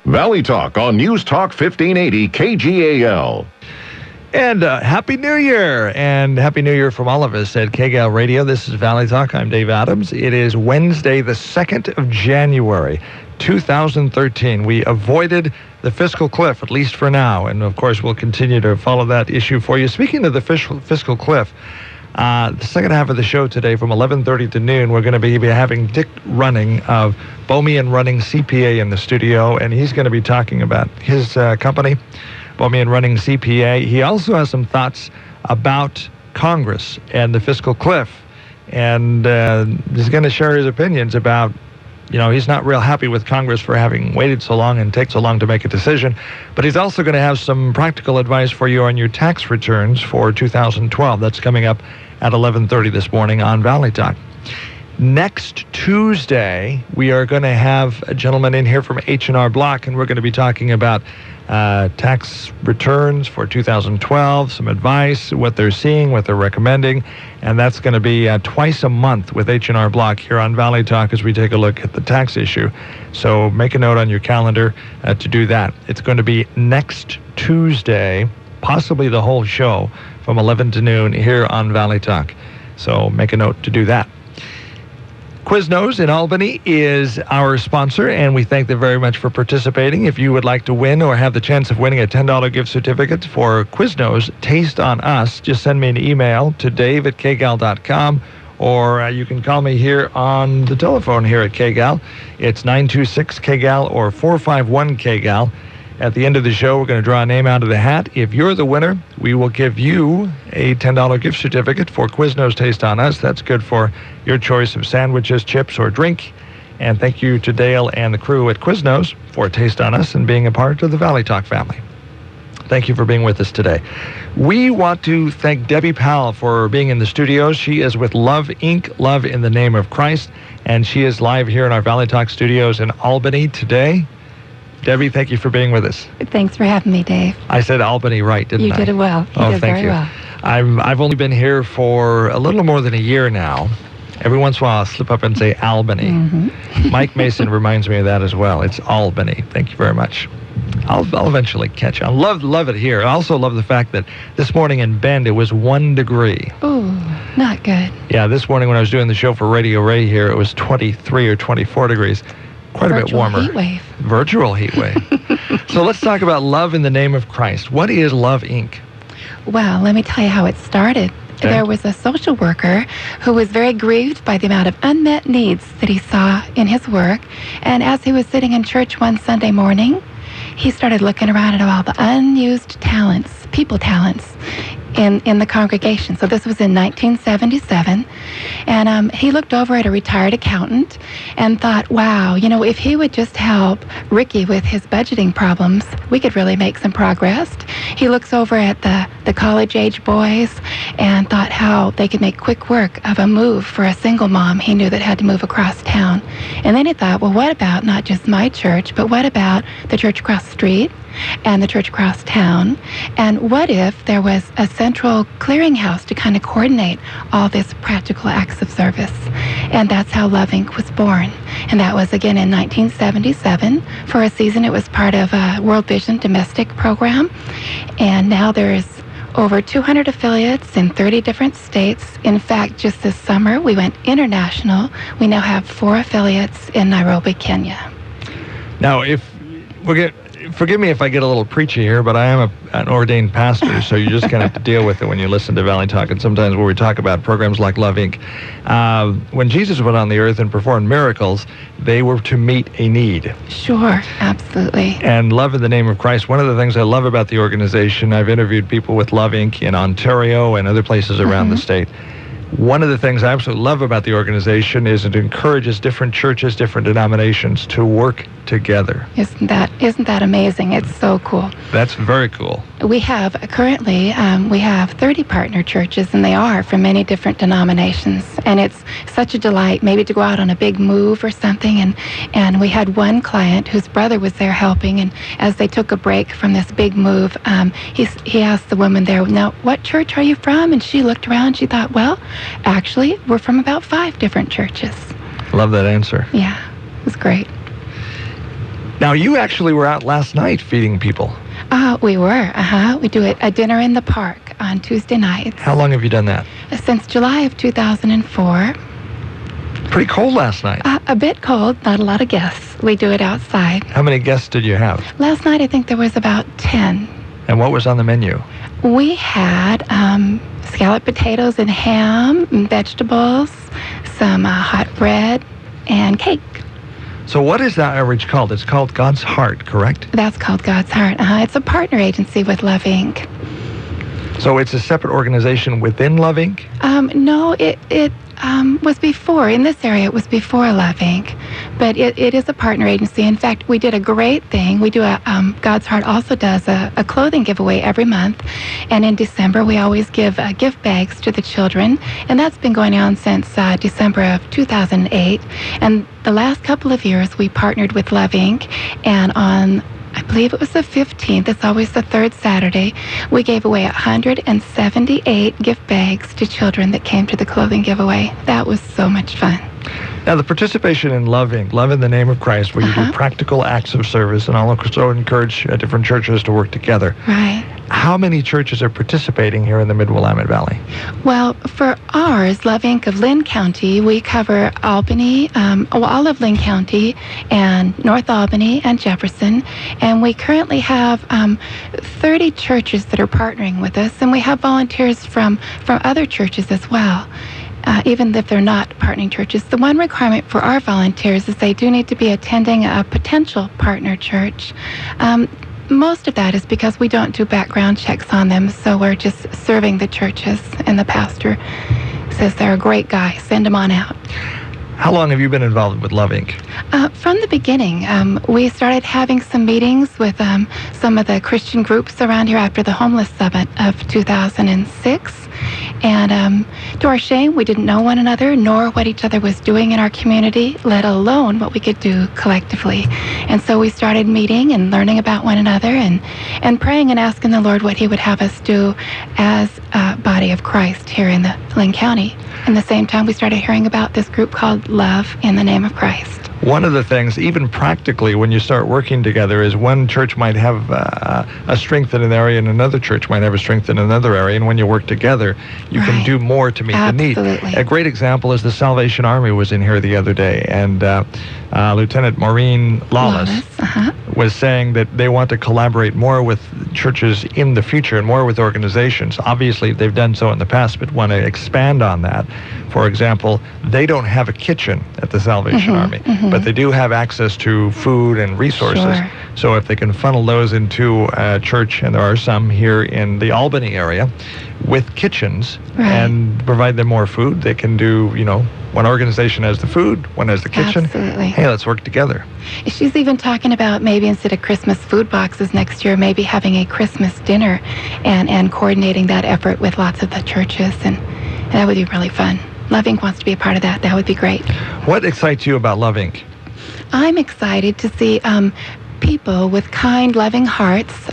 Valley Talk on News Talk 1580 KGAL. And Happy New Year, and Happy New Year from all of us at KGAL Radio. This is Valley Talk. I'm Dave Adams. It is Wednesday, the 2nd of January, 2013. We avoided the fiscal cliff, at least for now, and of course we'll continue to follow that issue for you. Speaking of the fiscal cliff, the second half of the show today from 11:30 to noon, we're going to be having Dick Running of Boehme and Running CPA in the studio, and he's going to be talking about his company, Boehme and Running CPA. He also has some thoughts about Congress and the fiscal cliff, and he's going to share his opinions about, he's not real happy with Congress for having waited so long and take so long to make a decision, but he's also going to have some practical advice for you on your tax returns for 2012. That's coming up at 11:30 this morning on Valley Talk. Next Tuesday, we are going to have a gentleman in here from H&R Block, and we're going to be talking about tax returns for 2012, some advice, what they're seeing, what they're recommending, and that's going to be twice a month with H&R Block here on Valley Talk as we take a look at the tax issue. So make a note on your calendar to do that. It's going to be next Tuesday, possibly the whole show, from 11 to noon here on Valley Talk. So make a note to do that. Quiznos in Albany is our sponsor, and we thank them very much for participating. If you would like to win or have the chance of winning a $10 gift certificate for Quiznos Taste on Us, just send me an email to dave@kgal.com, or you can call me here on the telephone here at KGAL. It's 926-KGAL or 451-KGAL. At the end of the show, we're going to draw a name out of the hat. If you're the winner, we will give you a $10 gift certificate for Quiznos Taste on Us. That's good for your choice of sandwiches, chips, or drink. And thank you to Dale and the crew at Quiznos for Taste on Us and being a part of the Valley Talk family. Thank you for being with us today. We want to thank Debbie Powell for being in the studio. She is with Love Inc., Love in the Name of Christ, and she is live here in our Valley Talk studios in Albany today. Debbie, thank you for being with us. Thanks for having me, Dave. I said Albany right, didn't I? You did it well. You did thank very you. well. I've only been here for a little more than a year now. Every once in a while I'll slip up and say Albany. Mm-hmm. Mike Mason reminds me of that as well. It's Albany. Thank you very much. I'll eventually catch on. Love it here. I also love the fact that this morning in Bend it was 1 degree. Ooh, not good. Yeah, this morning when I was doing the show for Radio Ray here, it was 23 or 24 degrees. Quite a bit warmer. Virtual heat wave. Virtual heat wave. So let's talk about Love in the Name of Christ. What is Love Inc.? Well, let me tell you how it started. Okay. There was a social worker who was very grieved by the amount of unmet needs that he saw in his work. And as he was sitting in church one Sunday morning, he started looking around at all the unused talents, people talents, in the congregation. So this was in 1977. And he looked over at a retired accountant and thought, wow, if he would just help Ricky with his budgeting problems, we could really make some progress. He looks over at the college-age boys and thought how they could make quick work of a move for a single mom he knew that had to move across town. And then he thought, well, what about not just my church, but what about the church across the street and the church across town? And what if there was a central clearinghouse to kind of coordinate all this practical acts of service? And that's how Love Inc. was born. And that was, again, in 1977. For a season, it was part of a World Vision domestic program. And now there's over 200 affiliates in 30 different states. In fact, just this summer, we went international. We now have 4 affiliates in Nairobi, Kenya. Now, forgive me if I get a little preachy here, but I am an ordained pastor, so you're just going to have to deal with it when you listen to Valley Talk, and sometimes when we talk about programs like Love Inc. When Jesus went on the earth and performed miracles, they were to meet a need. Sure, absolutely. And Love in the Name of Christ, one of the things I love about the organization, I've interviewed people with Love Inc. in Ontario and other places around the state. One of the things I absolutely love about the organization is it encourages different churches, different denominations to work together. Isn't that amazing? It's so cool. That's very cool. We have currently, we have 30 partner churches, and they are from many different denominations. And it's such a delight maybe to go out on a big move or something. And we had one client whose brother was there helping, and as they took a break from this big move, he asked the woman there, now, what church are you from? And she looked around, she thought, well, actually, we're from about 5 different churches. Love that answer. Yeah, it was great. Now, you actually were out last night feeding people. We were. We do a dinner in the park on Tuesday nights. How long have you done that? Since July of 2004. Pretty cold last night. A bit cold, not a lot of guests. We do it outside. How many guests did you have? Last night, I think there was about 10. And what was on the menu? We had scalloped potatoes and ham, and vegetables, some hot bread, and cake. So what is that outreach called? It's called God's Heart, correct? That's called God's Heart. It's a partner agency with Love Inc. So it's a separate organization within Love Inc.? No, it was before. In this area, it was before Love Inc. But it is a partner agency. In fact, we did a great thing. We do God's Heart also does a clothing giveaway every month. And in December, we always give gift bags to the children. And that's been going on since December of 2008. And the last couple of years, we partnered with Love Inc. And on, I believe it was the 15th, it's always the third Saturday, we gave away 178 gift bags to children that came to the clothing giveaway. That was so much fun. Now, the participation in Love Inc., Love in the Name of Christ, where you do practical acts of service, and I'll also encourage different churches to work together. Right. How many churches are participating here in the Mid-Willamette Valley? Well, for ours, Love Inc. of Lynn County, we cover Albany, all of Lynn County, and North Albany and Jefferson. And we currently have 30 churches that are partnering with us, and we have volunteers from other churches as well. Even if they're not partnering churches. The one requirement for our volunteers is they do need to be attending a potential partner church. Most of that is because we don't do background checks on them, so we're just serving the churches, and the pastor says they're a great guy, send them on out. How long have you been involved with Love Inc.? From the beginning. We started having some meetings with some of the Christian groups around here after the Homeless Summit of 2006. And to our shame, we didn't know one another, nor what each other was doing in our community, let alone what we could do collectively. And so we started meeting and learning about one another and praying and asking the Lord what he would have us do as a body of Christ here in the Lynn County. And the same time, we started hearing about this group called Love in the Name of Christ. One of the things, even practically, when you start working together, is one church might have a strength in an area and another church might have a strength in another area. And when you work together, you can do more to meet the need. A great example is the Salvation Army was in here the other day. And Lieutenant Maureen Lawless was saying that they want to collaborate more with churches in the future and more with organizations. Obviously, they've done so in the past, but want to expand on that. For example, they don't have a kitchen at the Salvation Army, but they do have access to food and resources. Sure. So if they can funnel those into a church, and there are some here in the Albany area, with kitchens and provide them more food, they can do, one organization has the food, one has the kitchen. Absolutely. Hey, let's work together. She's even talking about maybe instead of Christmas food boxes next year, maybe having a Christmas dinner and coordinating that effort with lots of the churches. And that would be really fun. Love Inc. wants to be a part of that. That would be great. What excites you about Love Inc.? I'm excited to see people with kind, loving hearts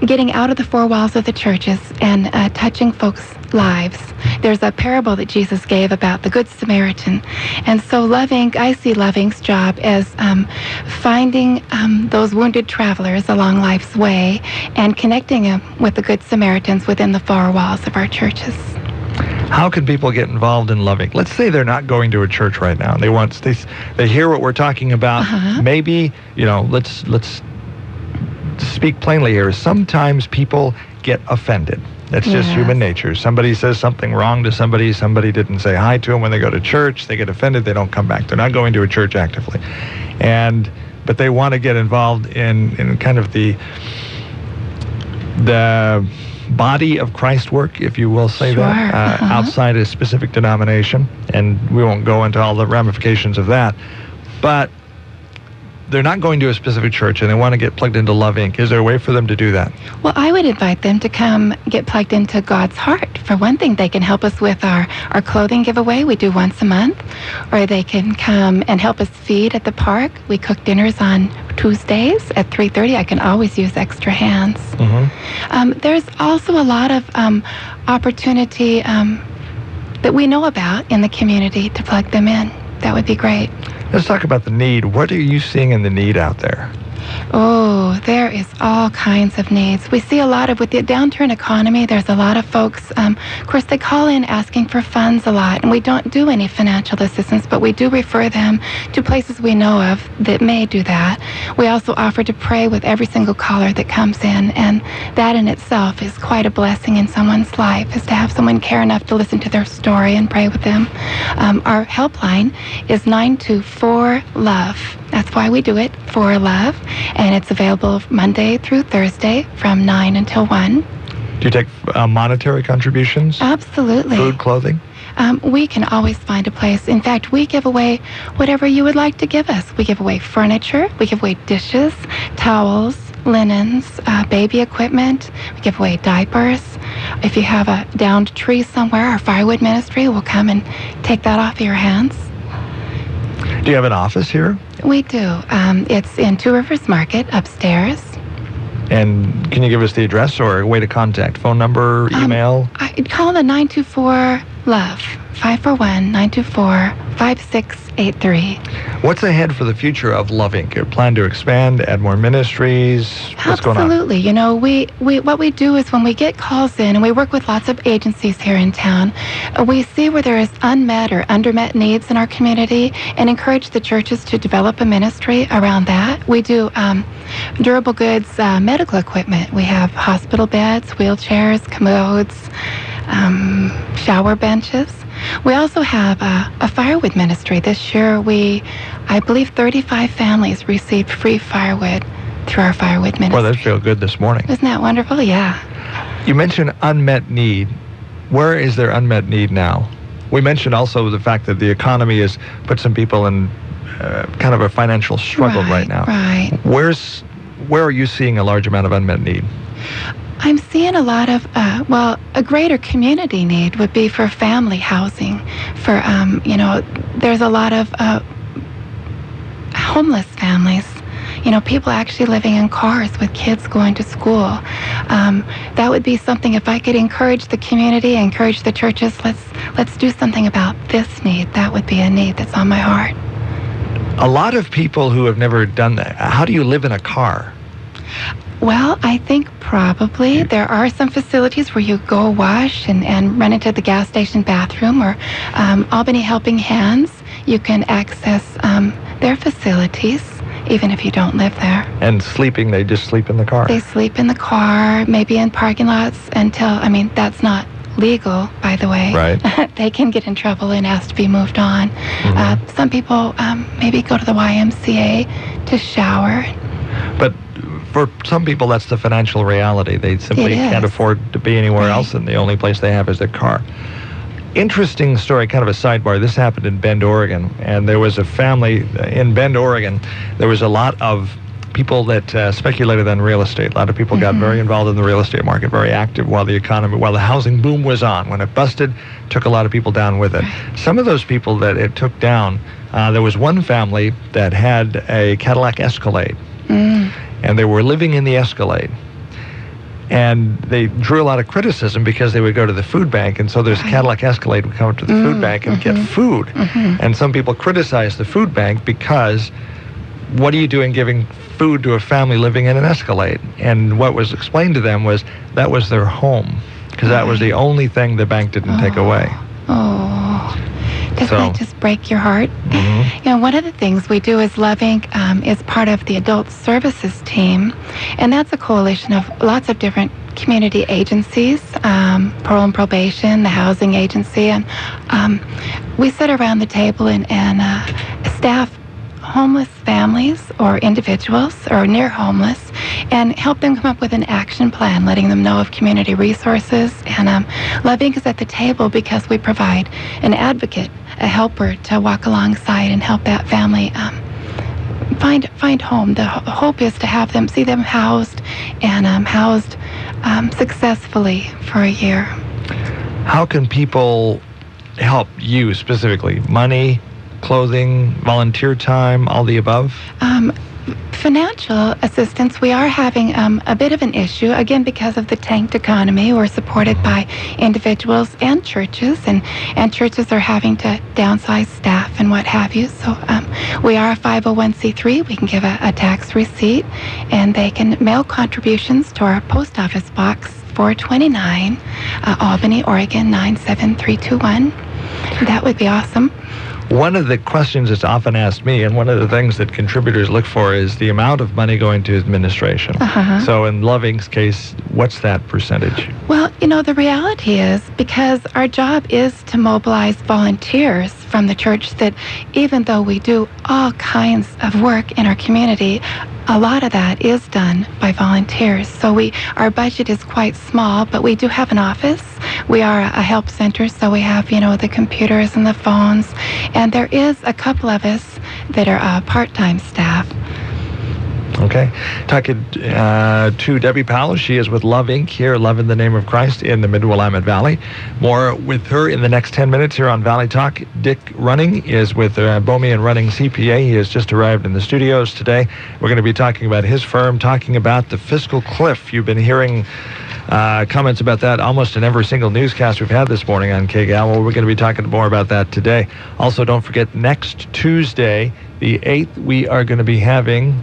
getting out of the four walls of the churches and touching folks' lives. There's a parable that Jesus gave about the Good Samaritan. And so Love Inc., I see Love Inc.'s job as finding those wounded travelers along life's way and connecting them with the Good Samaritans within the four walls of our churches. How can people get involved in Love Inc.? Let's say they're not going to a church right now. They hear what we're talking about. Maybe, let's speak plainly here. Sometimes people get offended. That's just human nature. Somebody says something wrong to somebody didn't say hi to them when they go to church, they get offended, they don't come back. They're not going to a church actively. But they want to get involved in kind of the body of Christ work, if you will say that, outside a specific denomination, and we won't go into all the ramifications of that. But they're not going to a specific church and they want to get plugged into Love Inc. Is there a way for them to do that? Well, I would invite them to come get plugged into God's Heart. For one thing, they can help us with our clothing giveaway we do once a month, or they can come and help us feed at the park. We cook dinners on Tuesdays at 3:30. I can always use extra hands. There's also a lot of opportunity that we know about in the community to plug them in. That would be great. Let's talk about the need. What are you seeing in the need out there? Oh, there is all kinds of needs. We see a lot of, with the downturn economy, there's a lot of folks, of course, they call in asking for funds a lot, and we don't do any financial assistance, but we do refer them to places we know of that may do that. We also offer to pray with every single caller that comes in, and that in itself is quite a blessing in someone's life, is to have someone care enough to listen to their story and pray with them. Our helpline is 924-LOVE. That's why we do it, for love. And it's available Monday through Thursday from 9 until 1. Do you take monetary contributions? Absolutely. Food, clothing? We can always find a place. In fact, we give away whatever you would like to give us. We give away furniture. We give away dishes, towels, linens, baby equipment. We give away diapers. If you have a downed tree somewhere, our firewood ministry will come and take that off your hands. Do you have an office here? We do. It's in Two Rivers Market upstairs. And can you give us the address or a way to contact? Phone number, email? Call the 924-LOVE, 541-924-5683. What's ahead for the future of Love Inc.? You plan to expand, add more ministries? What's going on? Absolutely. You know, we what we do is when we get calls in, and we work with lots of agencies here in town, we see where there is unmet or undermet needs in our community and encourage the churches to develop a ministry around that. We do durable goods, medical equipment. We have hospital beds, wheelchairs, commodes, shower benches. We also have a firewood ministry. This year, I believe 35 families received free firewood through our firewood ministry. Well, that feel good this morning. Isn't that wonderful? Yeah. You mentioned unmet need. Where is there unmet need now? We mentioned also the fact that the economy has put some people in kind of a financial struggle right now. Right. Where are you seeing a large amount of unmet need? I'm seeing a lot of, a greater community need would be for family housing. For, there's a lot of homeless families. You know, people actually living in cars with kids going to school. That would be something, if I could encourage the community, encourage the churches, let's do something about this need. That would be a need that's on my heart. A lot of people who have never done that, how do you live in a car? Well, I think probably there are some facilities where you go wash and run into the gas station bathroom, or Albany Helping Hands. You can access their facilities even if you don't live there. And sleeping, they just sleep in the car? They sleep in the car, maybe in parking lots that's not legal, by the way. Right. They can get in trouble and ask to be moved on. Mm-hmm. Some people maybe go to the YMCA to shower. But for some people, that's the financial reality. They simply can't afford to be anywhere else, and the only place they have is their car. Interesting story, kind of a sidebar. This happened in Bend, Oregon, and there was a family in Bend, Oregon. There was a lot of people that speculated on real estate. A lot of people got very involved in the real estate market, very active while the housing boom was on. When it busted, took a lot of people down with it. Some of those people that it took down, there was one family that had a Cadillac Escalade, and they were living in the Escalade. And they drew a lot of criticism because they would go to the food bank, and so this Cadillac Escalade would come up to the food bank and get food. And some people criticized the food bank because what are you doing giving food to a family living in an Escalade? And what was explained to them was that was their home, because that was the only thing the bank didn't take away. Doesn't that just break your heart? You know, one of the things we do as Love Inc. Is part of the Adult Services team, and that's a coalition of lots of different community agencies, Parole and Probation, the Housing Agency, and we sit around the table and staff homeless families or individuals or near homeless and help them come up with an action plan, letting them know of community resources. And Love Inc. is at the table because we provide an advocate, a helper to walk alongside and help that family find home. The hope is to have them, see them housed and housed successfully for a year. How can people help you specifically? Money, clothing, volunteer time, all the above? financial assistance, we are having a bit of an issue, again, because of the tanked economy. We're supported by individuals and churches, and churches are having to downsize staff and what have you. So we are a 501c3. We can give a tax receipt, and they can mail contributions to our post office box 429, Albany, Oregon 97321. That would be awesome. One of the questions that's often asked me, and one of the things that contributors look for, is the amount of money going to administration. So in Loving's case, what's that percentage? Well, the reality is, because our job is to mobilize volunteers from the church, that even though we do all kinds of work in our community, a lot of that is done by volunteers. So our budget is quite small, but we do have an office. We are a help center, so we have, the computers and the phones. And there is a couple of us that are part-time staff. Okay. Talking to Debbie Powell. She is with Love Inc. here, Love in the Name of Christ in the Mid-Willamette Valley. More with her in the next 10 minutes here on Valley Talk. Dick Running is with Boehme and Running CPA. He has just arrived in the studios today. We're going to be talking about his firm, talking about the fiscal cliff. You've been hearing comments about that almost in every single newscast we've had this morning on KGAL. Well, we're going to be talking more about that today. Also, don't forget, next Tuesday, the 8th, we are going to be having...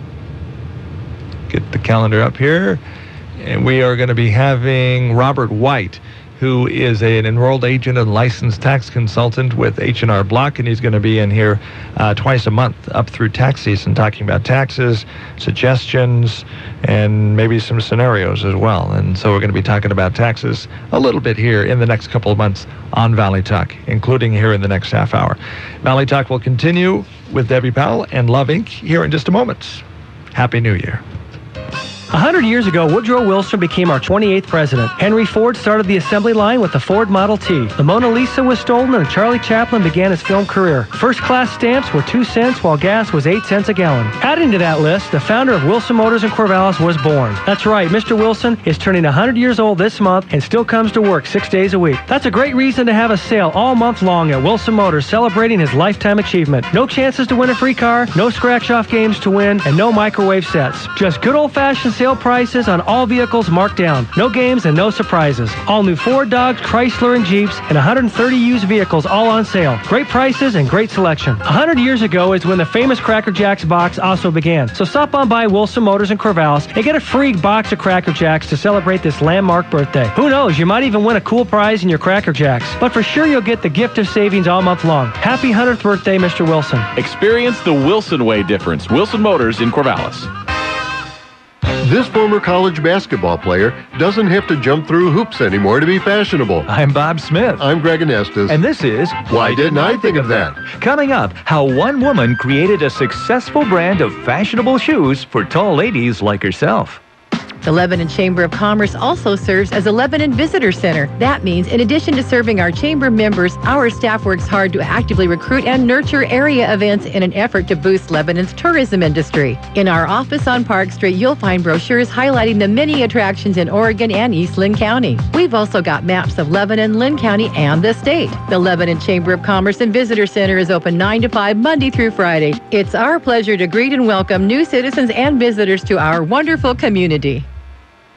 Get the calendar up here. And we are going to be having Robert White, who is an enrolled agent and licensed tax consultant with H&R Block, and he's going to be in here twice a month up through tax season, talking about taxes, suggestions, and maybe some scenarios as well. And so we're going to be talking about taxes a little bit here in the next couple of months on Valley Talk, including here in the next half hour. Valley Talk will continue with Debbie Powell and Love Inc. here in just a moment. Happy New Year. 100 years ago, Woodrow Wilson became our 28th president. Henry Ford started the assembly line with the Ford Model T. The Mona Lisa was stolen, and Charlie Chaplin began his film career. First-class stamps were 2 cents, while gas was 8 cents a gallon. Adding to that list, the founder of Wilson Motors in Corvallis was born. That's right, Mr. Wilson is turning 100 years old this month and still comes to work 6 days a week. That's a great reason to have a sale all month long at Wilson Motors, celebrating his lifetime achievement. No chances to win a free car, no scratch-off games to win, and no microwave sets. Just good old-fashioned sale prices on all vehicles marked down. No games and no surprises. All new Ford, Dodge, Chrysler, and Jeeps, and 130 used vehicles all on sale. Great prices and great selection. 100 years ago is when the famous Cracker Jacks box also began. So stop on by Wilson Motors in Corvallis and get a free box of Cracker Jacks to celebrate this landmark birthday. Who knows, you might even win a cool prize in your Cracker Jacks. But for sure, you'll get the gift of savings all month long. Happy 100th birthday, Mr. Wilson. Experience the Wilson way difference. Wilson Motors in Corvallis. This former college basketball player doesn't have to jump through hoops anymore to be fashionable. I'm Bob Smith. I'm Greg Anestis. And this is Why Didn't I Think of That? Coming up, how one woman created a successful brand of fashionable shoes for tall ladies like herself. The Lebanon Chamber of Commerce also serves as a Lebanon Visitor Center. That means, in addition to serving our chamber members, our staff works hard to actively recruit and nurture area events in an effort to boost Lebanon's tourism industry. In our office on Park Street, you'll find brochures highlighting the many attractions in Oregon and East Lynn County. We've also got maps of Lebanon, Lynn County, and the state. The Lebanon Chamber of Commerce and Visitor Center is open 9 to 5 Monday through Friday. It's our pleasure to greet and welcome new citizens and visitors to our wonderful community.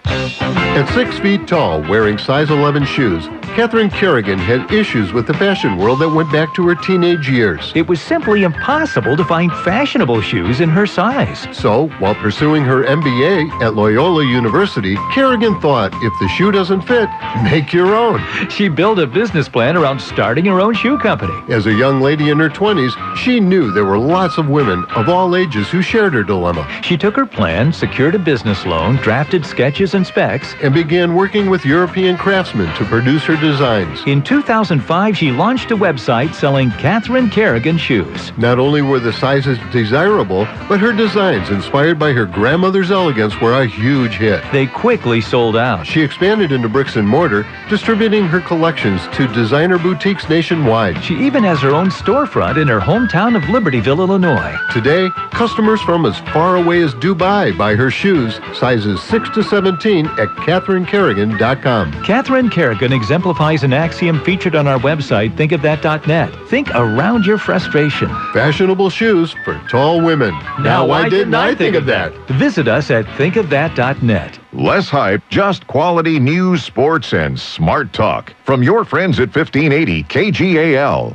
At 6 feet tall, wearing size 11 shoes, Catherine Kerrigan had issues with the fashion world that went back to her teenage years. It was simply impossible to find fashionable shoes in her size. So, while pursuing her MBA at Loyola University, Kerrigan thought, if the shoe doesn't fit, make your own. She built a business plan around starting her own shoe company. As a young lady in her 20s, she knew there were lots of women of all ages who shared her dilemma. She took her plan, secured a business loan, drafted sketches and specs, and began working with European craftsmen to produce her designs. In 2005, she launched a website selling Catherine Kerrigan shoes. Not only were the sizes desirable, but her designs, inspired by her grandmother's elegance, were a huge hit. They quickly sold out. She expanded into bricks and mortar, distributing her collections to designer boutiques nationwide. She even has her own storefront in her hometown of Libertyville, Illinois. Today, customers from as far away as Dubai buy her shoes, sizes 6 to 17, at CatherineKerrigan.com. Catherine Kerrigan exemplifies simplifies an axiom featured on our website, thinkofthat.net. Think around your frustration. Fashionable shoes for tall women. Now, why didn't I think of that? Visit us at thinkofthat.net. Less hype, just quality news, sports, and smart talk. From your friends at 1580 KGAL.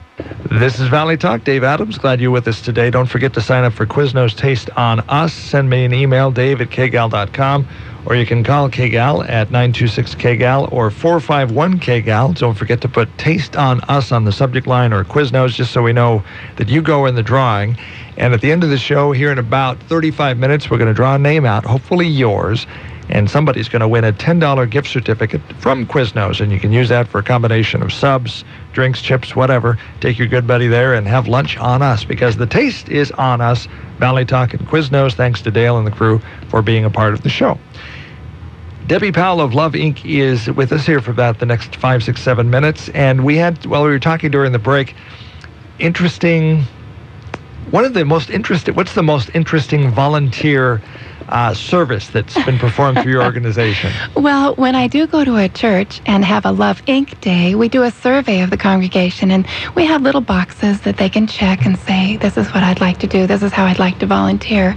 This is Valley Talk. Dave Adams, glad you're with us today. Don't forget to sign up for Quiznos Taste on Us. Send me an email, dave@kgal.com, or you can call KGAL at 926-KGAL or 451-KGAL. Don't forget to put Taste on Us on the subject line or Quiznos, just so we know that you go in the drawing. And at the end of the show, here in about 35 minutes, we're going to draw a name out, hopefully yours. And somebody's going to win a $10 gift certificate from Quiznos, and you can use that for a combination of subs, drinks, chips, whatever. Take your good buddy there and have lunch on us, because the taste is on us. Valley Talk and Quiznos, thanks to Dale and the crew for being a part of the show. Debbie Powell of Love Inc. is with us here for about the next 5, 6, 7 minutes. And we had, while we were talking during the break, what's the most interesting volunteer service that's been performed through your organization? Well, when I do go to a church and have a Love Inc. Day, we do a survey of the congregation, and we have little boxes that they can check and say, this is what I'd like to do, this is how I'd like to volunteer.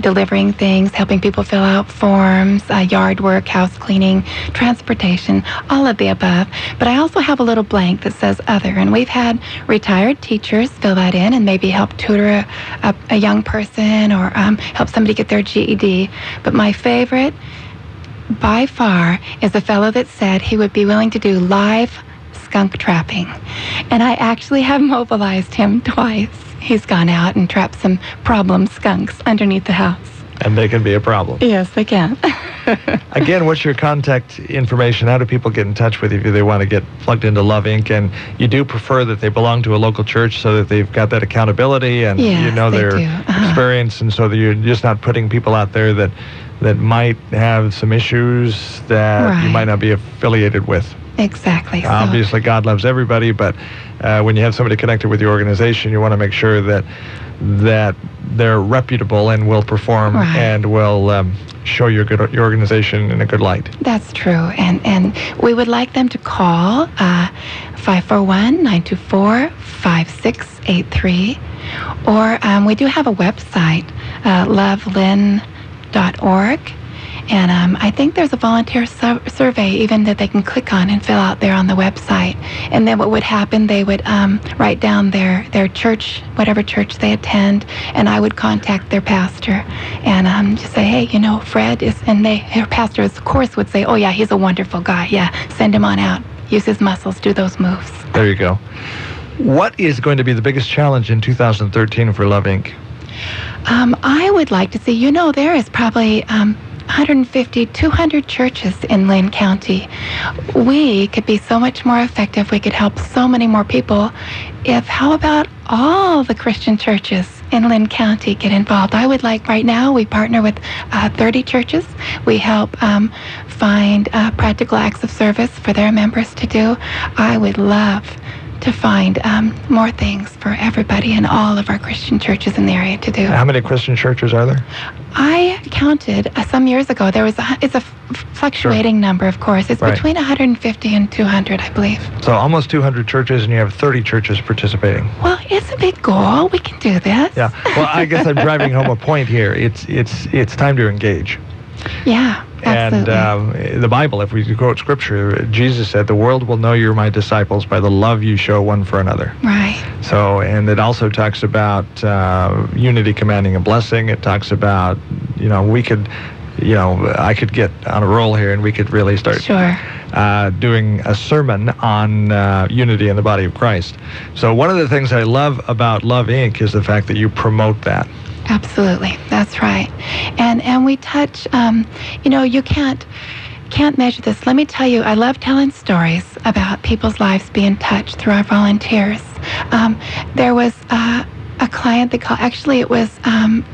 Delivering things, helping people fill out forms, yard work, house cleaning, transportation, all of the above. But I also have a little blank that says other, and we've had retired teachers fill that in and maybe help tutor a young person or help somebody get their GED. But my favorite, by far, is a fellow that said he would be willing to do live skunk trapping. And I actually have mobilized him twice. He's gone out and trapped some problem skunks underneath the house. And they can be a problem. Yes, they can. Again, what's your contact information? How do people get in touch with you if they want to get plugged into Love Inc.? And you do prefer that they belong to a local church so that they've got that accountability and yes, you know their experience, and so that you're just not putting people out there that might have some issues that you might not be affiliated with. Exactly. So. Obviously, God loves everybody, but when you have somebody connected with your organization, you want to make sure that they're reputable and will perform and will show your organization in a good light. That's true. And we would like them to call 541-924-5683. Or we do have a website, lovelyn.org. And I think there's a volunteer survey even that they can click on and fill out there on the website. And then what would happen, they would write down their church, whatever church they attend, and I would contact their pastor and just say, hey, Fred is, and their pastor, of course, would say, oh, yeah, he's a wonderful guy. Yeah, send him on out. Use his muscles, do those moves. There you go. What is going to be the biggest challenge in 2013 for Love Inc.? I would like to see, there is probably 150, 200 churches in Lynn County. We could be so much more effective. We could help so many more people if, how about all the Christian churches in Lynn County get involved? I would like, right now, we partner with 30 churches. We help find practical acts of service for their members to do. I would love to find more things for everybody in all of our Christian churches in the area to do. How many Christian churches are there? I counted some years ago. It's a fluctuating number, of course. It's between 150 and 200, I believe. So almost 200 churches, and you have 30 churches participating. Well, it's a big goal. We can do this. Yeah. Well, I guess I'm driving home a point here. It's time to engage. Yeah. Absolutely. And the Bible, if we quote Scripture, Jesus said, the world will know you're my disciples by the love you show one for another. Right. So, and it also talks about unity commanding a blessing. It talks about, I could get on a roll here and we could really start doing a sermon on unity in the body of Christ. So one of the things I love about Love Inc. is the fact that you promote that. Absolutely, that's right. And we touch, you can't measure this. Let me tell you, I love telling stories about people's lives being touched through our volunteers. There was a client that called, actually it was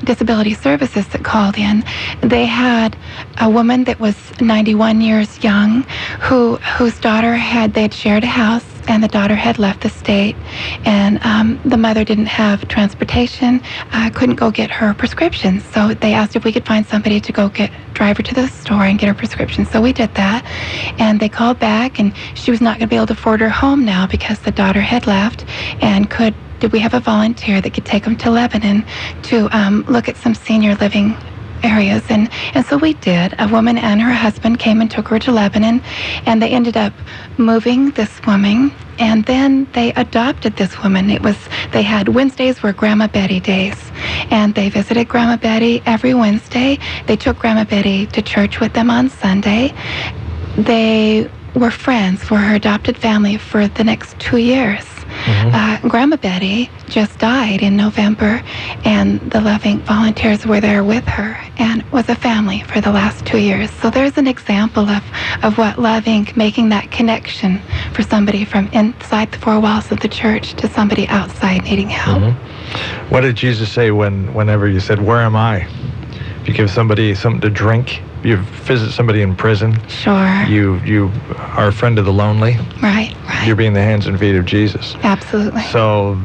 Disability Services that called in. They had a woman that was 91 years young whose daughter they had shared a house, and the daughter had left the state, and the mother didn't have transportation, couldn't go get her prescriptions. So they asked if we could find somebody to go drive her to the store and get her prescription. So we did that, and they called back, and she was not going to be able to afford her home now because the daughter had left, and did we have a volunteer that could take them to Lebanon to look at some senior living areas, and so we did. A woman and her husband came and took her to Lebanon, and they ended up moving this woman, and then they adopted this woman. They had Wednesdays were Grandma Betty days, and they visited Grandma Betty every Wednesday. They took Grandma Betty to church with them on Sunday. They were friends for her adopted family for the next 2 years. Grandma Betty just died in November, and the loving volunteers were there with her and was a family for the last 2 years. So there's an example of what loving, making that connection for somebody from inside the four walls of the church to somebody outside needing help. What did Jesus say whenever you said, "Where am I?" If you give somebody something to drink, you visit somebody in prison. Sure. You are a friend of the lonely. Right. You're being the hands and feet of Jesus. Absolutely. So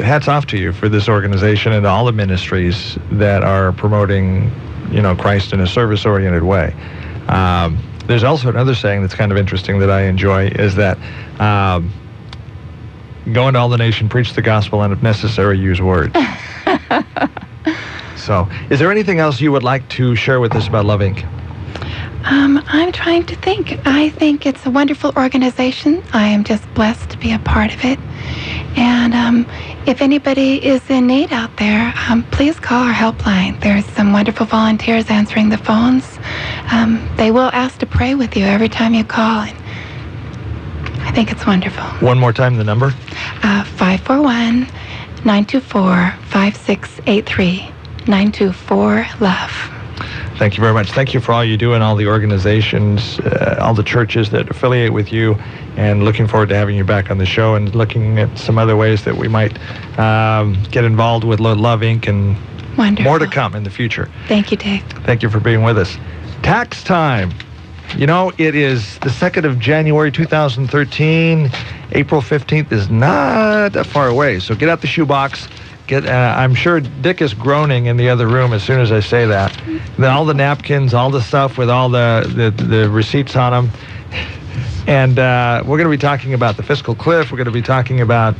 hats off to you for this organization and all the ministries that are promoting, Christ in a service-oriented way. There's also another saying that's kind of interesting that I enjoy, is that go into all the nation, preach the gospel, and if necessary, use words. So, is there anything else you would like to share with us about Love Inc.? I'm trying to think. I think it's a wonderful organization. I am just blessed to be a part of it. And if anybody is in need out there, please call our helpline. There's some wonderful volunteers answering the phones. They will ask to pray with you every time you call. And I think it's wonderful. One more time, the number? 541-924-5683. 924-LOVE. Thank you very much. Thank you for all you do and all the organizations, all the churches that affiliate with you, and looking forward to having you back on the show and looking at some other ways that we might get involved with Love Inc. and Wonderful. More to come in the future. Thank you, Dave. Thank you for being with us. Tax time. It is the 2nd of January, 2013. April 15th is not that far away, so get out the shoebox. I'm sure Dick is groaning in the other room as soon as I say that. All the napkins, all the stuff with all the receipts on them. And we're going to be talking about the fiscal cliff. We're going to be talking about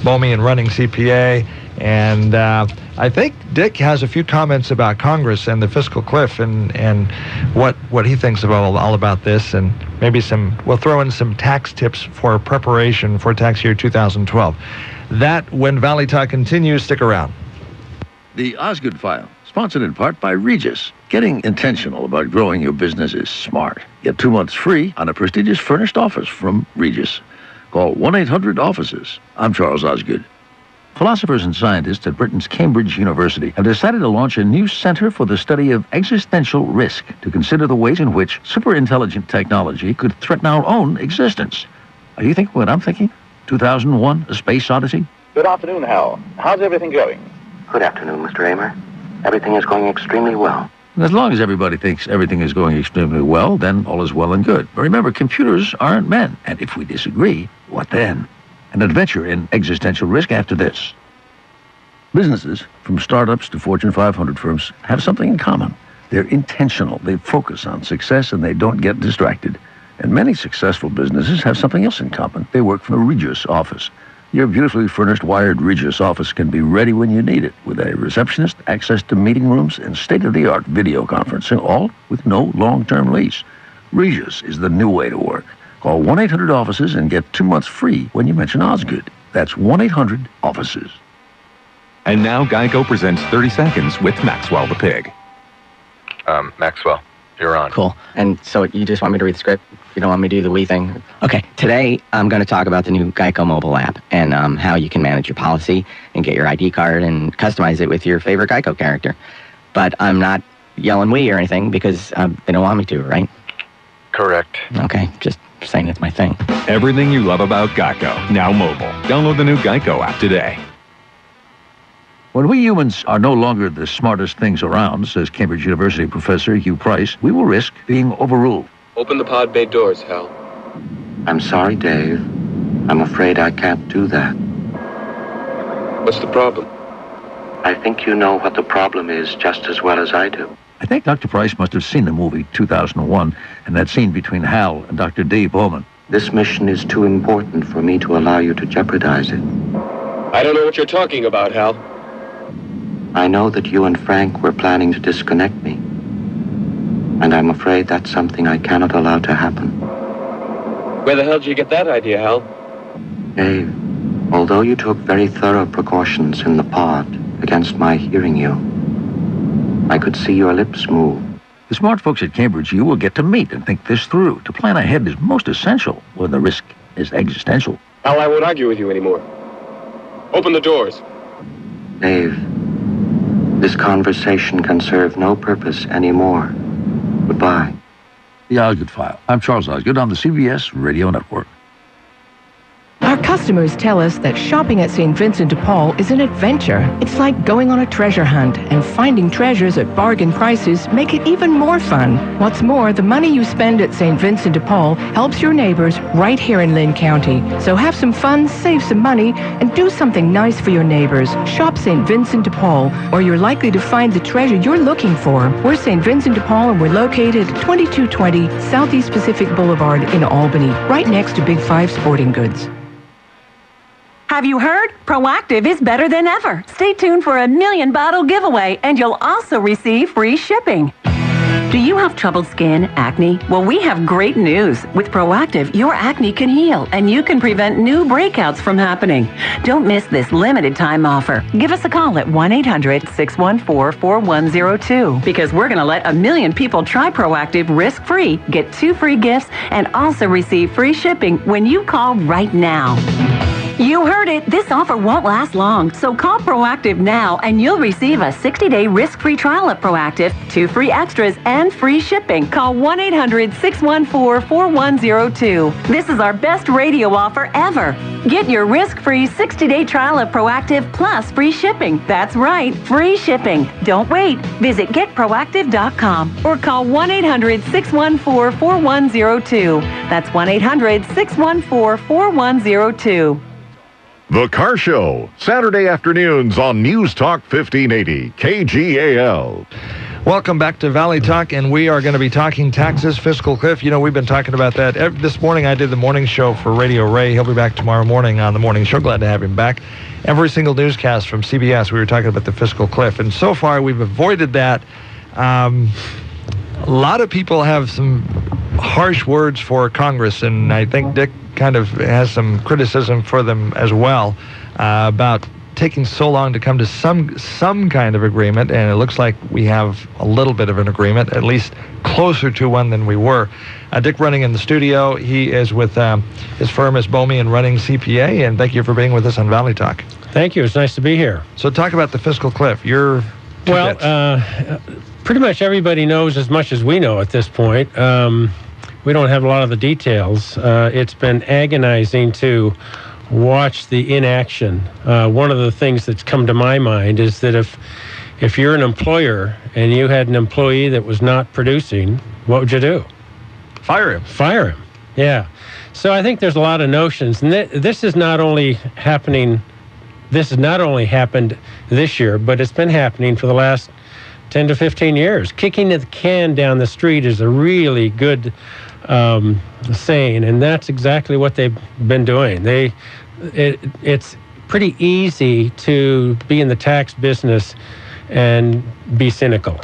Boehme and running CPA. And I think Dick has a few comments about Congress and the fiscal cliff and what he thinks about all about this. And maybe we'll throw in some tax tips for preparation for tax year 2012. That when Valley Talk continues. Stick around. The Osgood File, sponsored in part by Regis. Getting intentional about growing your business is smart. Get 2 months free on a prestigious furnished office from Regis. Call 1-800-OFFICES. I'm Charles Osgood. Philosophers and scientists at Britain's Cambridge University have decided to launch a new center for the study of existential risk to consider the ways in which superintelligent technology could threaten our own existence. Are you thinking what I'm thinking? 2001, A Space Odyssey? Good afternoon, Hal. How's everything going? Good afternoon, Mr. Amer. Everything is going extremely well. As long as everybody thinks everything is going extremely well, then all is well and good. But remember, computers aren't men. And if we disagree, what then? An adventure in existential risk after this. Businesses, from startups to Fortune 500 firms, have something in common. They're intentional. They focus on success and they don't get distracted. And many successful businesses have something else in common. They work from a Regis office. Your beautifully furnished wired Regis office can be ready when you need it, with a receptionist, access to meeting rooms, and state-of-the-art video conferencing, all with no long-term lease. Regis is the new way to work. Call 1-800-OFFICES and get 2 months free when you mention Osgood. That's 1-800-OFFICES. And now Geico presents 30 Seconds with Maxwell the Pig. Maxwell, you're on. Cool. And so you just want me to read the script? You don't want me to do the we thing? Okay. Today, I'm going to talk about the new Geico mobile app and how you can manage your policy and get your ID card and customize it with your favorite Geico character. But I'm not yelling we or anything because they don't want me to, right? Correct. Okay. Just saying it's my thing. Everything you love about Geico, now mobile. Download the new Geico app today. When we humans are no longer the smartest things around, says Cambridge University professor Hugh Price, we will risk being overruled. Open the pod bay doors, Hal. I'm sorry, Dave. I'm afraid I can't do that. What's the problem? I think you know what the problem is just as well as I do. I think Dr. Price must have seen the movie 2001 and that scene between Hal and Dr. D. Boehme. This mission is too important for me to allow you to jeopardize it. I don't know what you're talking about, Hal. I know that you and Frank were planning to disconnect me. And I'm afraid that's something I cannot allow to happen. Where the hell did you get that idea, Hal? Dave, although you took very thorough precautions in the pod against my hearing you, I could see your lips move. The smart folks at Cambridge you will get to meet and think this through. To plan ahead is most essential when the risk is existential. Hal, I won't argue with you anymore. Open the doors. Dave, this conversation can serve no purpose anymore. Goodbye. The Osgood File. I'm Charles Osgood on the CBS Radio Network. Our customers tell us that shopping at St. Vincent de Paul is an adventure. It's like going on a treasure hunt, and finding treasures at bargain prices make it even more fun. What's more, the money you spend at St. Vincent de Paul helps your neighbors right here in Lynn County. So have some fun, save some money, and do something nice for your neighbors. Shop St. Vincent de Paul, or you're likely to find the treasure you're looking for. We're St. Vincent de Paul, and we're located at 2220 Southeast Pacific Boulevard in Albany, right next to Big 5 Sporting Goods. Have you heard? Proactive is better than ever. Stay tuned for a 1,000,000 bottle giveaway, and you'll also receive free shipping. Do you have troubled skin, acne? Well, we have great news. With Proactive, your acne can heal, and you can prevent new breakouts from happening. Don't miss this limited time offer. Give us a call at 1-800-614-4102, because we're going to let 1,000,000 people try Proactive risk-free, get 2 free gifts, and also receive free shipping when you call right now. You heard it. This offer won't last long. So call Proactive now and you'll receive a 60-day risk-free trial of Proactive, 2 free extras, and free shipping. Call 1-800-614-4102. This is our best radio offer ever. Get your risk-free 60-day trial of Proactive plus free shipping. That's right, free shipping. Don't wait. Visit getproactive.com or call 1-800-614-4102. That's 1-800-614-4102. The Car Show, Saturday afternoons on News Talk 1580, KGAL. Welcome back to Valley Talk, and we are going to be talking taxes, fiscal cliff. You know, we've been talking about that. This morning I did the morning show for Radio Ray. He'll be back tomorrow morning on the morning show. Glad to have him back. Every single newscast from CBS, we were talking about the fiscal cliff, and so far we've avoided that. A lot of people have some harsh words for Congress, and I think Dick kind of has some criticism for them as well about taking so long to come to some kind of agreement, and it looks like we have a little bit of an agreement, at least closer to one than we were. Dick running in the studio. He is with his firm is Boehme and running CPA, and thank you for being with us on Valley Talk. Thank you. It's nice to be here. So talk about the fiscal cliff. Pretty much everybody knows as much as we know at this point. We don't have a lot of the details. It's been agonizing to watch the inaction. One of the things that's come to my mind is that if you're an employer and you had an employee that was not producing, what would you do? Fire him. Fire him, yeah. So I think there's a lot of notions. And this has not only happened this year, but it's been happening for the last 10 to 15 years. Kicking the can down the street is a really good saying, and that's exactly what they've been doing. It's pretty easy to be in the tax business and be cynical.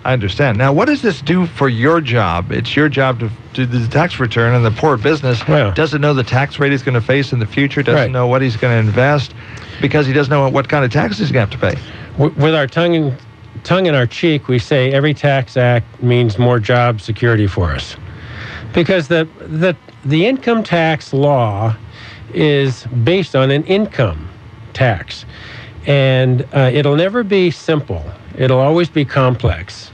I understand. Now, what does this do for your job? It's your job to do the tax return, and the poor business doesn't know the tax rate he's going to face in the future, doesn't know what he's going to invest, because he doesn't know what kind of taxes he's going to have to pay. With our tongue in our cheek, we say every tax act means more job security for us. Because the income tax law is based on an income tax. And it'll never be simple. It'll always be complex.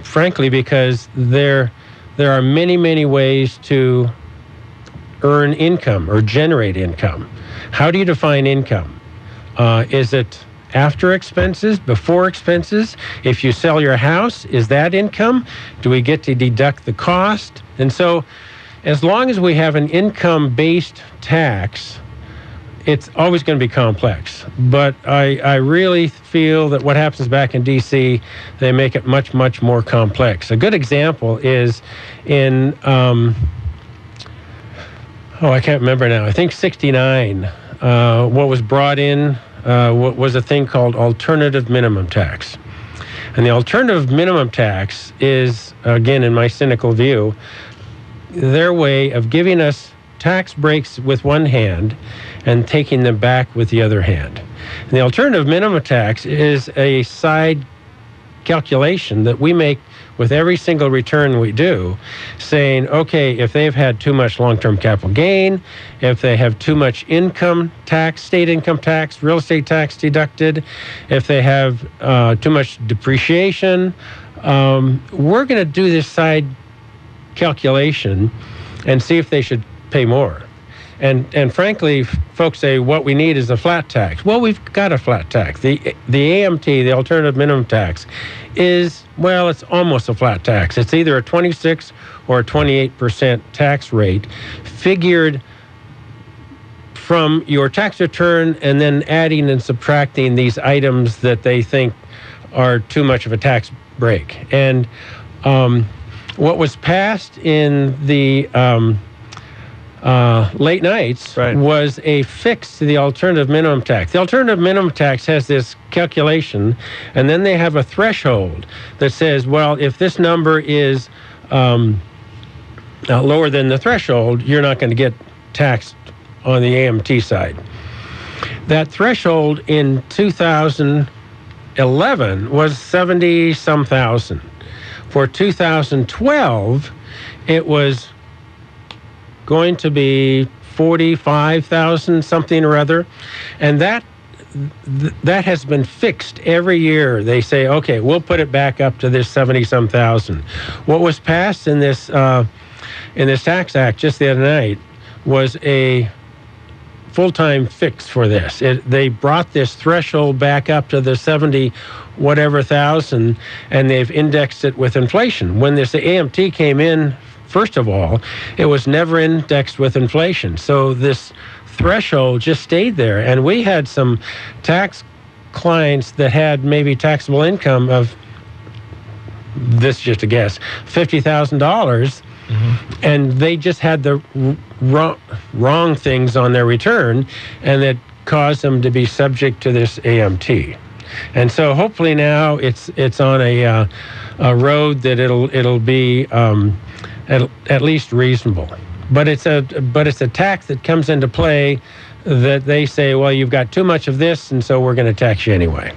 Frankly, because there are many, many ways to earn income or generate income. How do you define income? Is it after expenses, before expenses? If you sell your house, is that income? Do we get to deduct the cost? And so as long as we have an income-based tax, it's always going to be complex. But I really feel that what happens back in D.C., they make it much, much more complex. A good example is in, I can't remember now, I think 69, what was brought in was a thing called alternative minimum tax. And the alternative minimum tax is, again, in my cynical view, their way of giving us tax breaks with one hand and taking them back with the other hand. And the alternative minimum tax is a side calculation that we make with every single return we do, saying, okay, if they've had too much long-term capital gain, if they have too much income tax, state income tax, real estate tax deducted, if they have too much depreciation, we're going to do this side calculation and see if they should pay more. And frankly, folks say what we need is a flat tax. Well, we've got a flat tax. The AMT, the alternative minimum tax, is, well, it's almost a flat tax. It's either a 26 or a 28% tax rate figured from your tax return and then adding and subtracting these items that they think are too much of a tax break. And what was passed in the late nights was a fix to the alternative minimum tax. The alternative minimum tax has this calculation, and then they have a threshold that says, well, if this number is lower than the threshold, you're not going to get taxed on the AMT side. That threshold in 2011 was 70-some thousand. For 2012, it was going to be 45,000 something or other, and that has been fixed every year. They say, okay, we'll put it back up to this 70-some thousand. What was passed in this tax act just the other night was a full-time fix for this. They brought this threshold back up to the 70 whatever thousand, and they've indexed it with inflation. When this AMT came in, first of all, it was never indexed with inflation. So this threshold just stayed there. And we had some tax clients that had maybe taxable income of, this is just a guess, $50,000. And they just had the wrong things on their return, and that caused them to be subject to this AMT. And so hopefully now it's on a road that it'll be at least reasonable. But it's a tax that comes into play that they say, well, you've got too much of this, and so we're going to tax you anyway.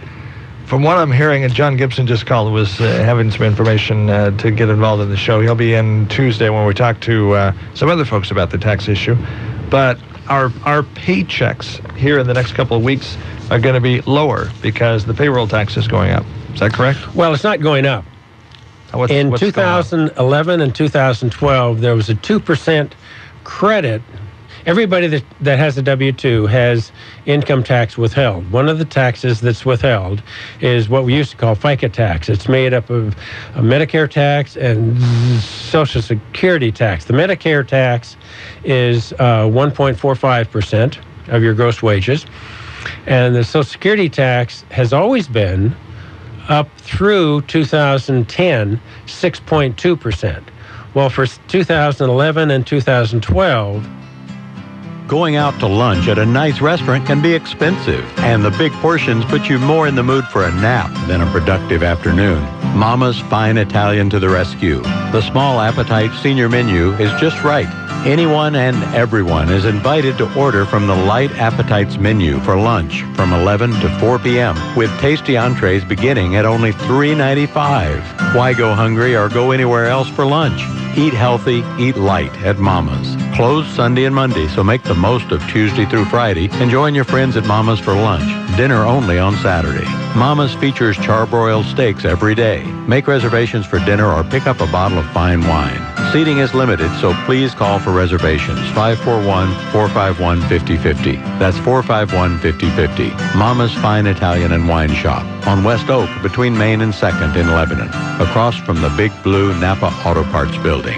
From what I'm hearing, and John Gibson just called, was having some information to get involved in the show. He'll be in Tuesday when we talk to some other folks about the tax issue. But our paychecks here in the next couple of weeks are going to be lower because the payroll tax is going up. Is that correct? Well, it's not going up. In 2011 and 2012, there was a 2% credit. Everybody that has a W-2 has income tax withheld. One of the taxes that's withheld is what we used to call FICA tax. It's made up of a Medicare tax and Social Security tax. The Medicare tax is 1.45% of your gross wages. And the Social Security tax has always been, up through 2010, 6.2%. Well, for 2011 and 2012, going out to lunch at a nice restaurant can be expensive, and the big portions put you more in the mood for a nap than a productive afternoon. Mama's Fine Italian to the rescue. The small appetite senior menu is just right. Anyone and everyone is invited to order from the Light Appetites menu for lunch from 11 to 4 p.m. with tasty entrees beginning at only $3.95. Why go hungry or go anywhere else for lunch? Eat healthy, eat light at Mama's. Closed Sunday and Monday, so make the most of Tuesday through Friday and join your friends at Mama's for lunch. Dinner only on Saturday. Mama's features charbroiled steaks every day. Make reservations for dinner or pick up a bottle of fine wine. Seating is limited, so please call for reservations. 541-451-5050. That's 451-5050. Mama's Fine Italian and Wine Shop on West Oak between Main and 2nd in Lebanon, across from the Big Blue Napa Auto Parts building.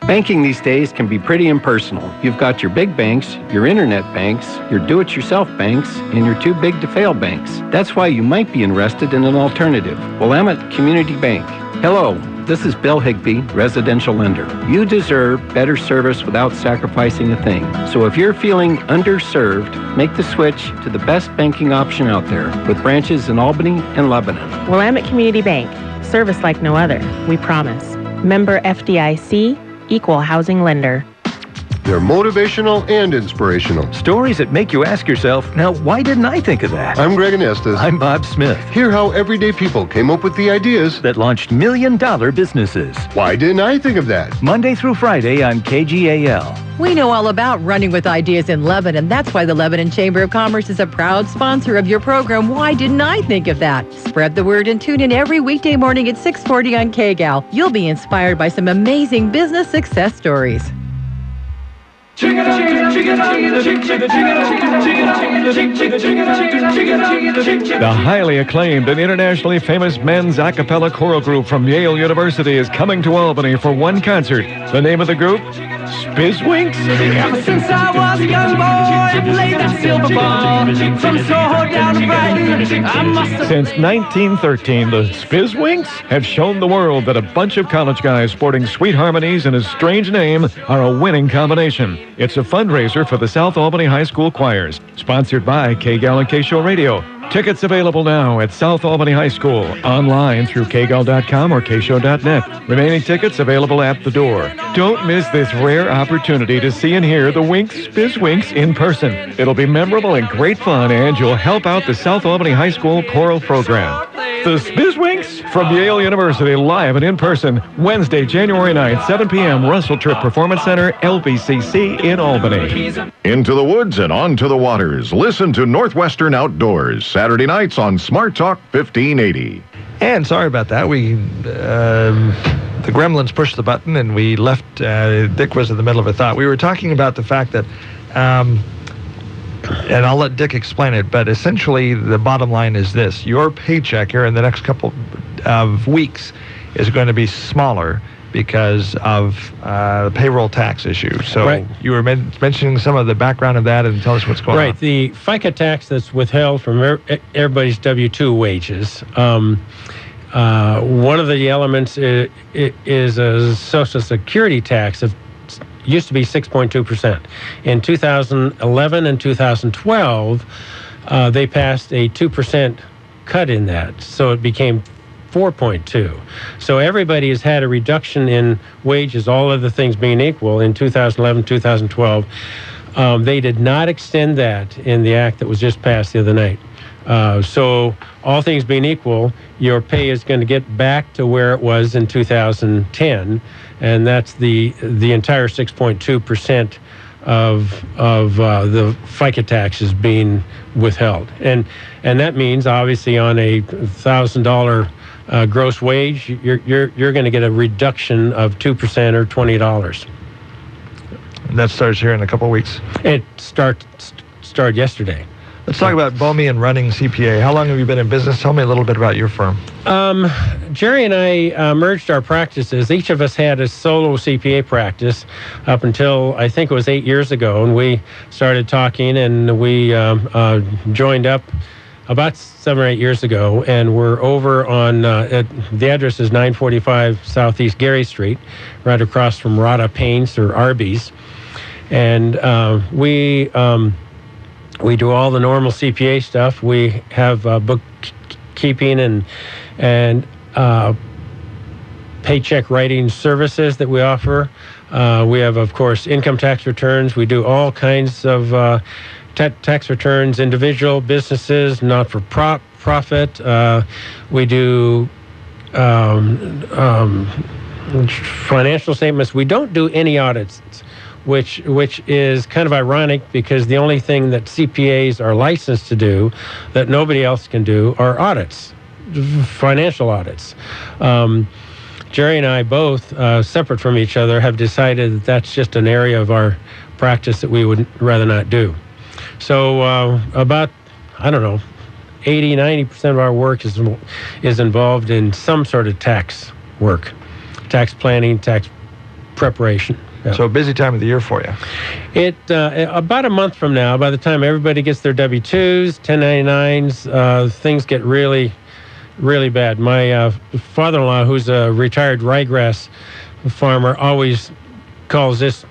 Banking these days can be pretty impersonal. You've got your big banks, your internet banks, your do-it-yourself banks, and your too big to fail banks. That's why you might be interested in an alternative. Willamette Community Bank. Hello, this is Bill Higbee, residential lender. You deserve better service without sacrificing a thing. So if you're feeling underserved, make the switch to the best banking option out there with branches in Albany and Lebanon. Willamette Community Bank. Service like no other. We promise. Member FDIC. Equal housing lender. They're motivational and inspirational. Stories that make you ask yourself, now, why didn't I think of that? I'm Greg Anestis. I'm Bob Smith. Hear how everyday people came up with the ideas that launched million-dollar businesses. Why didn't I think of that? Monday through Friday on KGAL. We know all about running with ideas in Lebanon. That's why the Lebanon Chamber of Commerce is a proud sponsor of your program. Why didn't I think of that? Spread the word and tune in every weekday morning at 6:40 on KGAL. You'll be inspired by some amazing business success stories. The highly acclaimed and internationally famous men's a cappella choral group from Yale University is coming to Albany for one concert. The name of the group? Spizwinks? Ever since I was a young boy, I played that silver ball from Soho down to Brighton. I must have... Since 1913, the Spizwinks have shown the world that a bunch of college guys sporting sweet harmonies and a strange name are a winning combination. It's a fundraiser for the South Albany High School choirs, sponsored by KGAL and KShow Radio. Tickets available now at South Albany High School, online through kgal.com or kshow.net. Remaining tickets available at the door. Don't miss this rare opportunity to see and hear the Spizwinks in person. It'll be memorable and great fun, and you'll help out the South Albany High School choral program. The Spizwinks from Yale University, live and in person, Wednesday, January 9th, 7 p.m., Russell Tripp Performance Center, LBCC in Albany. Into the woods and onto the waters. Listen to Northwestern Outdoors, Saturday nights on Smart Talk 1580. And sorry about that. The gremlins pushed the button and we left. Dick was in the middle of a thought. We were talking about the fact that, and I'll let Dick explain it, but essentially the bottom line is this. Your paycheck here in the next couple of weeks is going to be smaller because of payroll tax issue. So right. You were mentioning some of the background of that, and tell us what's going on. Right. The FICA tax that's withheld from everybody's W-2 wages. One of the elements is a Social Security tax of used to be 6.2%. In 2011 and 2012, they passed a 2% cut in that, so it became 4.2. So everybody has had a reduction in wages, all other things being equal, in 2011, 2012. They did not extend that in the act that was just passed the other night. So all things being equal, your pay is going to get back to where it was in 2010, and that's the entire 6.2% of the FICA tax is being withheld. And that means, obviously, on a $1,000 gross wage, you're going to get a reduction of 2% or $20. That starts here in a couple of weeks. It started yesterday. Let's talk about Boehme and running CPA. How long have you been in business? Tell me a little bit about your firm. Jerry and I merged our practices. Each of us had a solo CPA practice up until I think it was 8 years ago, and we started talking, and we joined up about 7 or 8 years ago, and we're over on, the address is 945 Southeast Gary Street, right across from Rada Paints or Arby's. And we do all the normal CPA stuff. We have bookkeeping and paycheck writing services that we offer. We have, of course, income tax returns. We do all kinds of tax returns, individual businesses, not-for-profit. We do financial statements. We don't do any audits, which is kind of ironic because the only thing that CPAs are licensed to do that nobody else can do are audits, financial audits. Jerry and I both, separate from each other, have decided that that's just an area of our practice that we would rather not do. So about, 80-90% of our work is involved in some sort of tax work, tax planning, tax preparation. Yeah. So a busy time of the year for you. About a month from now, by the time everybody gets their W-2s, 1099s, things get really, really bad. My father-in-law, who's a retired ryegrass farmer, always calls this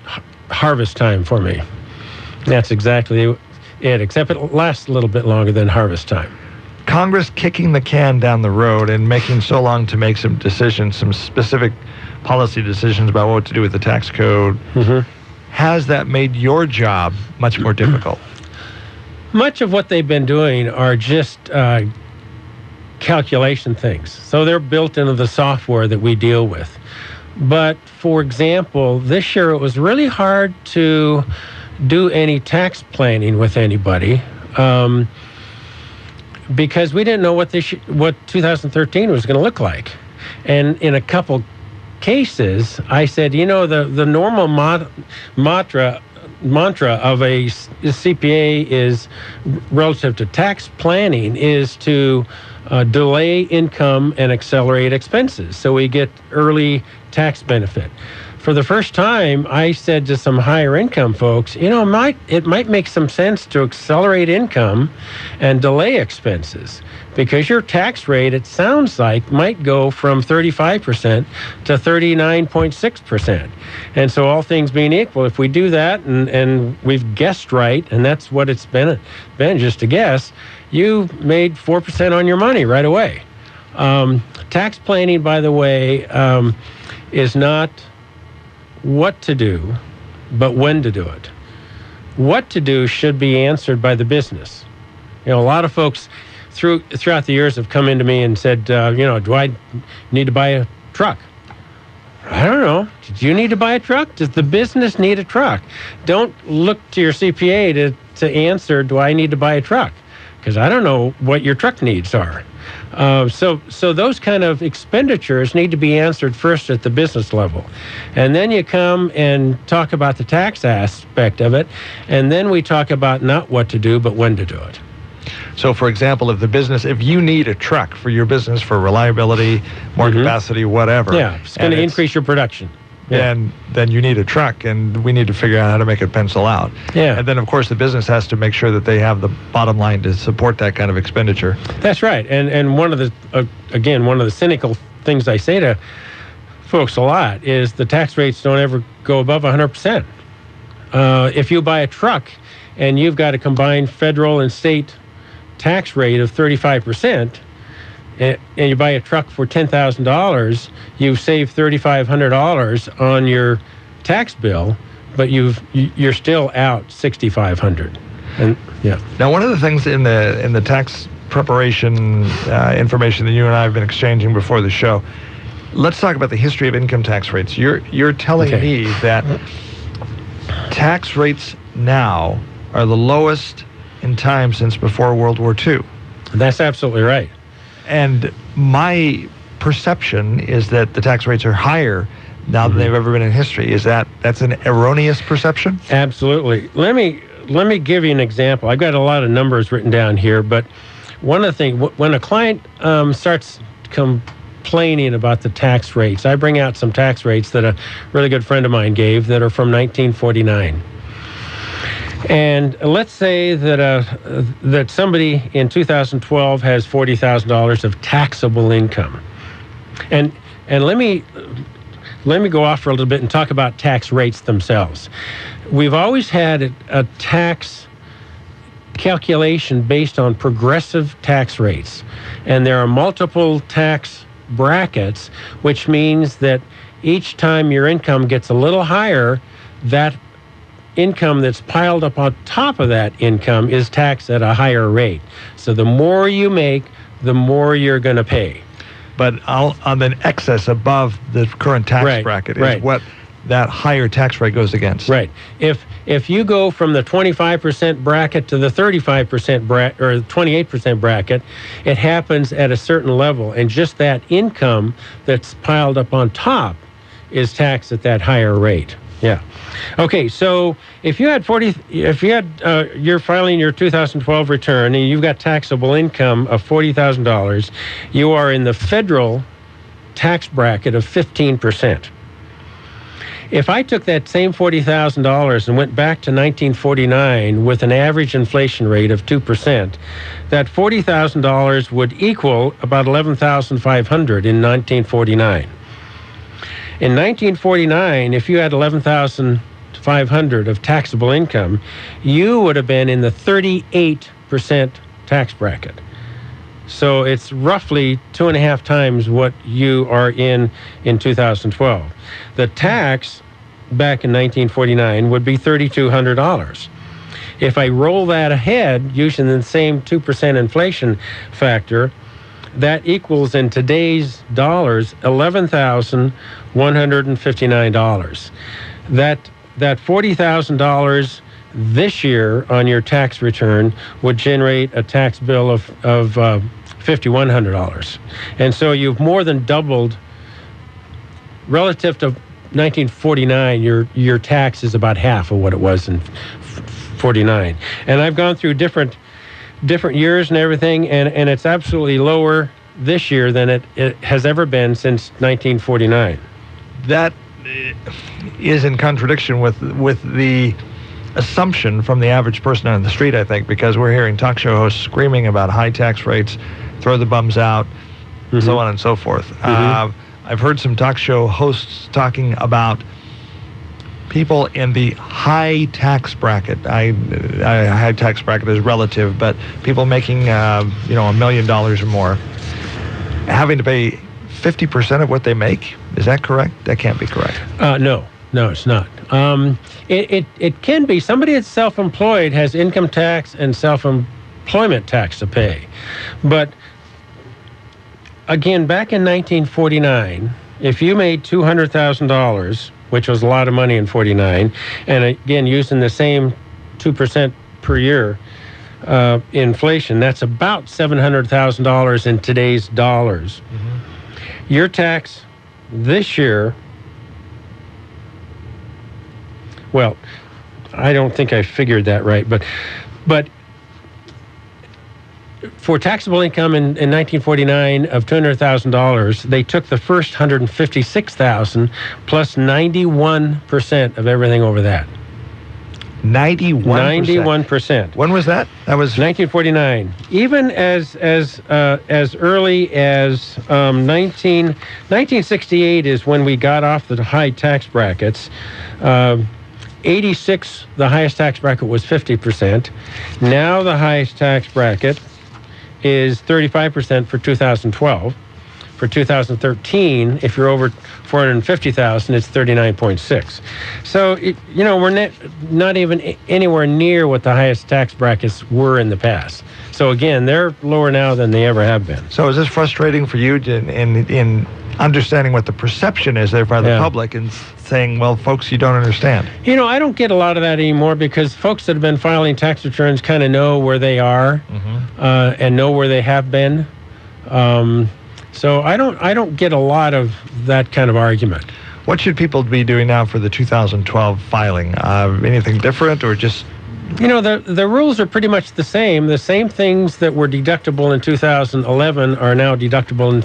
harvest time for me. That's exactly it, except it lasts a little bit longer than harvest time. Congress kicking the can down the road and making so long to make some decisions, some specific policy decisions about what to do with the tax code. Has that made your job much more difficult? Much of what they've been doing are just calculation things. So they're built into the software that we deal with. But, for example, this year it was really hard to do any tax planning with anybody because we didn't know what 2013 was going to look like. And in a couple cases, I said, the normal mantra of a CPA is relative to tax planning is to delay income and accelerate expenses, so we get early tax benefit. For the first time, I said to some higher income folks, it might make some sense to accelerate income and delay expenses, because your tax rate, it sounds like, might go from 35% to 39.6%. And so all things being equal, if we do that and we've guessed right, and that's what it's been just a guess, you made 4% on your money right away. Tax planning, by the way, is not what to do, but when to do it. What to do should be answered by the business. A lot of folks throughout the years have come into me and said, do I need to buy a truck? I don't know. Did you need to buy a truck? Does the business need a truck? Don't look to your CPA to answer, do I need to buy a truck? Because I don't know what your truck needs are. So those kind of expenditures need to be answered first at the business level. And then you come and talk about the tax aspect of it, and then we talk about not what to do, but when to do it. So, for example, if you need a truck for your business for reliability, more capacity, whatever. Yeah, it's going to increase your production. Then you need a truck, and we need to figure out how to make it pencil out. Yeah. And then, of course, the business has to make sure that they have the bottom line to support that kind of expenditure. That's right. And one of the cynical things I say to folks a lot is the tax rates don't ever go above 100%. If you buy a truck and you've got a combined federal and state tax rate of 35%, and you buy a truck for $10,000, you've saved $3,500 on your tax bill, but you're still out $6,500. And yeah. Now, one of the things in the tax preparation information that you and I have been exchanging before the show, let's talk about the history of income tax rates. You're telling me that tax rates now are the lowest in time since before World War II. That's absolutely right. And my perception is that the tax rates are higher now than they've ever been in history. That's an erroneous perception? Absolutely. Let me give you an example. I've got a lot of numbers written down here, but one of the things, when a client starts complaining about the tax rates, I bring out some tax rates that a really good friend of mine gave that are from 1949. And let's say that somebody in 2012 has $40,000 of taxable income, and let me go off for a little bit and talk about tax rates themselves. We've always had a tax calculation based on progressive tax rates, and there are multiple tax brackets, which means that each time your income gets a little higher, that income that's piled up on top of that income is taxed at a higher rate. So the more you make, the more you're going to pay. But on the excess above the current tax bracket is what that higher tax rate goes against. Right. If you go from the 25% bracket to the 35% bracket or 28% bracket, it happens at a certain level, and just that income that's piled up on top is taxed at that higher rate. Yeah. Okay, so if you're filing your 2012 return and you've got taxable income of $40,000, you are in the federal tax bracket of 15%. If I took that same $40,000 and went back to 1949 with an average inflation rate of 2%, that $40,000 would equal about $11,500 in 1949. In 1949, if you had $11,500 of taxable income, you would have been in the 38% tax bracket. So it's roughly 2.5 times what you are in 2012. The tax back in 1949 would be $3,200. If I roll that ahead using the same 2% inflation factor, that equals in today's dollars $11,159. That $40,000 this year on your tax return would generate a tax bill of $5,100. And so you've more than doubled relative to 1949. Your tax is about half of what it was in 49. And I've gone through different years and everything, and it's absolutely lower this year than it has ever been since 1949. That is in contradiction with the assumption from the average person on the street, I think, because we're hearing talk show hosts screaming about high tax rates, throw the bums out, so on and so forth. I've heard some talk show hosts talking about people in the high tax bracket. High tax bracket is relative, but people making $1 million or more, having to pay 50% of what they make. Is that correct? That can't be correct. No, it's not. It can be. Somebody that's self-employed has income tax and self-employment tax to pay. But again, back in 1949, if you made $200,000, which was a lot of money in 49, and again, using the same 2% per year inflation, that's about $700,000 in today's dollars. Your tax this year, well, I don't think I figured that right, but for taxable income in 1949 of $200,000, they took the first $156,000 plus 91% of everything over that. 91%. 91%. When was that? That was 1949. Even as early as 1968 is when we got off the high tax brackets. 86, the highest tax bracket was 50%. Now the highest tax bracket is 35% for 2012. For 2013, if you're over 450,000, it's 39.6. So we're not even anywhere near what the highest tax brackets were in the past. So again, they're lower now than they ever have been. So is this frustrating for you in understanding what the perception is there by the public and saying, well, folks, you don't understand? I don't get a lot of that anymore because folks that have been filing tax returns kind of know where they are and know where they have been. So I don't get a lot of that kind of argument. What should people be doing now for the 2012 filing? Anything different or just... The rules are pretty much the same. The same things that were deductible in 2011 are now deductible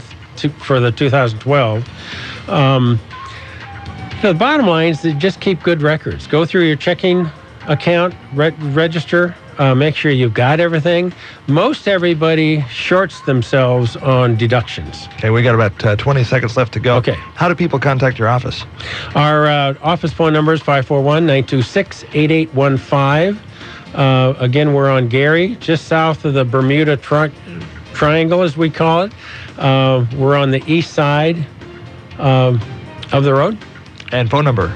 for the 2012. The bottom line is to just keep good records. Go through your checking account, register, make sure you've got everything. Most everybody shorts themselves on deductions. Okay, we got about 20 seconds left to go. Okay. How do people contact your office? Our office phone number is 541-926-8815. Again, we're on Gary, just south of the Bermuda Triangle, as we call it. We're on the east side of the road. And phone number?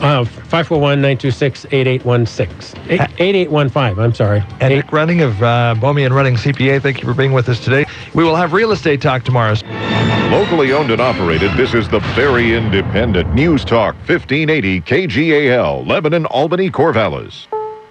541-926-8816. 8815, I'm sorry. And Nick Running of Boehme and Running CPA, thank you for being with us today. We will have real estate talk tomorrow. Locally owned and operated, this is the very independent News Talk 1580 KGAL, Lebanon, Albany, Corvallis.